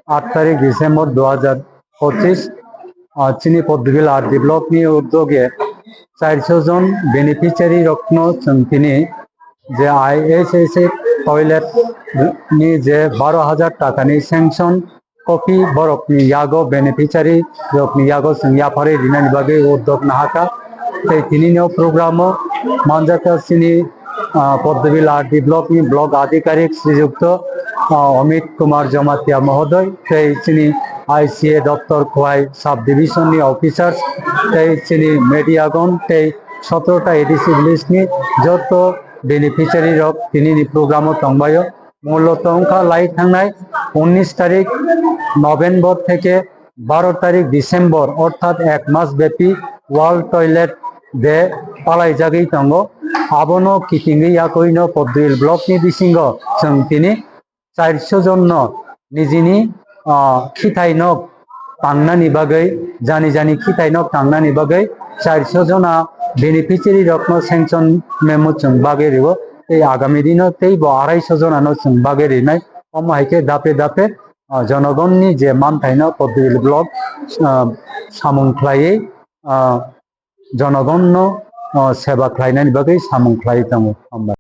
8 তারিখ ডিসেম্বর 2025 চিনি Padmabil RD block নিয়ে উদ্যোগে 400 জন বেনিফিশিয়ারি রত্ন তিনি যে আইএসএস টয়লেট নিয়ে যে 12,000 টাকা নিয়ে স্যাংশন কপি বরক ইয়াগো বেনিফিশিয়ারি ইয়াগো ইয়াফারে রিনানি বাগে উদ্যোগ নাহাকা তাই তিনি নিয়েও প্রোগ্রামও মানজাতা চিনি পদ্মবিল আরডি ব্লক নিয়ে ব্লক আধিকারিক শ্রীযুক্ত অমিত কুমার জমাতিয়া মহোদয় সেই চিনি আইসিএ দপ্তর খোয়াই সাব ডিভিশন নি অফিসার্স সেই চিনি মেডিয়াগন সেই 17টা এডিসি লিস্ট নি যত বেনিফিশিয়ারি রক তিনি প্রোগ্রামও তংবায় মূলত অঙ্কা লাই থাকনায় 19 তারিখ নভেম্বর থেকে 12 তারিখ ডিসেম্বর অর্থাৎ 1 মাস ব্যাপী ওয়ার্ল্ড টয়লেট ডে পালাই জাগেই তঙ্গ আবনো কিটিঙ্গি ইয়াকইনো পদ্মবিল ব্লক নি বিসিঙ্গ जों তিনি 400 জন নিজিনি খিথাইনক তাंनानि बागै जानि खिथाइनक तांनानि बागै 400 जना बेनिफिशियारि रत्न सेंक्शन मेमो जों बागै रिव এই আগামী দিনও তেই 250 জনানো जों बागै रिनाय अमाइके दापे दापे জনগণনি যে মানথাইনো পদ্মবিল ব্লক সামুংख्लायै জনগণ সেবা ख्लायनायनि बागै सामुंख्लायै दङ।